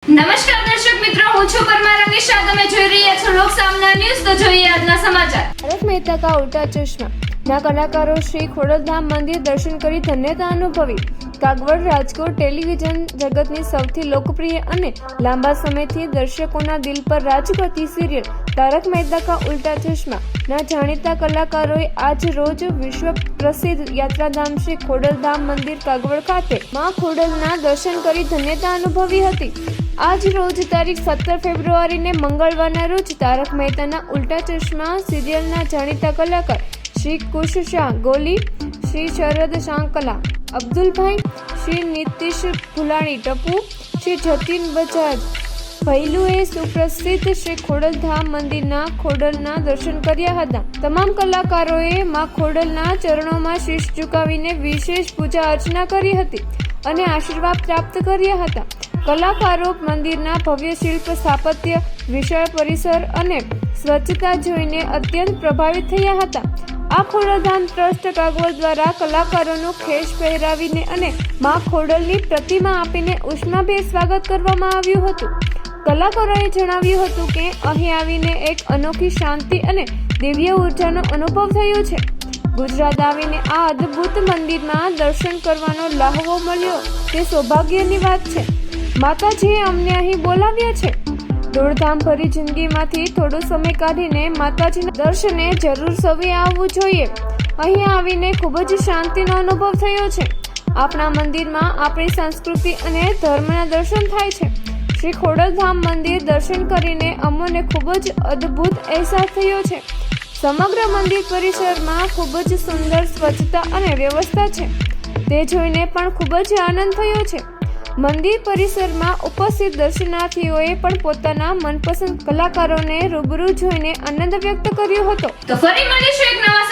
નમસ્કાર દર્શક મિત્રો, હું છું પરમાર અનિશા. તમે જોઈ રહ્યા છો લોક સામના ન્યૂઝ. તો જોઈએ આજના સમાચાર. તારક મહેતા કા ઉલ્ટા ચશ્મા ના કલાકારો શ્રી ખોડલધામ મંદિર દર્શન કરી ધન્યતા અનુભવી. કાગવડ રાજકોટ ટેલિવિઝન જગતની સૌથી લોકપ્રિય અને લાંબા સમયથી દર્શકોના દિલ પર રાજ કરતી સિરિયલ તારક મહેતા કા ઉલ્ટા ચશ્મા ના જાણીતા કલાકારોએ આજ રોજ વિશ્વ પ્રસિદ્ધ યાત્રાધામ શ્રી ખોડલધામ મંદિર કાગવડ ખાતે માં ખોડલના દર્શન કરી ધન્યતા અનુભવી હતી. આજ રોજ તારીખ 17 ફેબ્રુઆરીને મંગળવારના રોજ તારક મહેતાના ઉલ્ટા ચશ્મા સિરિયલના જાણીતા કલાકાર શ્રી કુશ શાહ ગોલી, શ્રી શરદ શાંકલા અબ્દુલભાઈ, શ્રી નીતિશ ભુલાણી ટપુ, શ્રી જતીન બજાજ ભૈલુએ સુપ્રસિદ્ધ શ્રી ખોડલધામ મંદિરના ખોડલના દર્શન કર્યા હતા. તમામ કલાકારોએ માં ખોડલના ચરણોમાં શીશ ઝુકાવીને વિશેષ પૂજા અર્ચના કરી હતી અને આશીર્વાદ પ્રાપ્ત કર્યા હતા. કલાકારો મંદિરના ભવ્ય શિલ્પ સ્થાપત્ય, વિશાળ પરિસર અને સ્વચ્છતા જોઈને અત્યંત પ્રભાવિત થયા હતા. આ ખોડલધામ ટ્રસ્ટ કાગવડ દ્વારા કલાકારોનું ખેસ પહેરાવીને અને માં ખોડલની પ્રતિમા આપીને ઉષ્માભેર સ્વાગત કરવામાં આવ્યું હતું. કલાકારોએ જણાવ્યું હતું કે અહીં આવીને એક અનોખી શાંતિ અને દિવ્ય ઉર્જાનો અનુભવ થયો છે. ગુજરાત આવીને આ અદ્ભુત મંદિરમાં દર્શન કરવાનો લહાવો મળ્યો તે સૌભાગ્યની વાત છે. માતાજીએ અમને અહીં બોલાવ્યા છે. દોડધામ ભરી જિંદગીમાંથી થોડો સમય કાઢીને માતાજીના દર્શને જરૂર સૌએ આવવું જોઈએ. અહીં આવીને ખૂબ જ શાંતિનો અનુભવ થયો છે. આપણા મંદિરમાં આપણી સંસ્કૃતિ અને ધર્મના દર્શન થાય છે. શ્રી ખોડલધામ મંદિર દર્શન કરીને અમને ખૂબ જ અદ્ભુત અહેસાસ થયો છે. સમગ્ર મંદિર પરિસરમાં ખૂબ જ સુંદર સ્વચ્છતા અને વ્યવસ્થા છે. તે જોઈને પણ ખૂબ જ આનંદ થયો છે. મંદિર પરિસરમાં ઉપસ્થિત દર્શનાર્થીઓએ પણ પોતાના મનપસંદ કલાકારોને રૂબરૂ જોઈને આનંદ વ્યક્ત કર્યો હતો. તો ફરી મળીશું એક નવા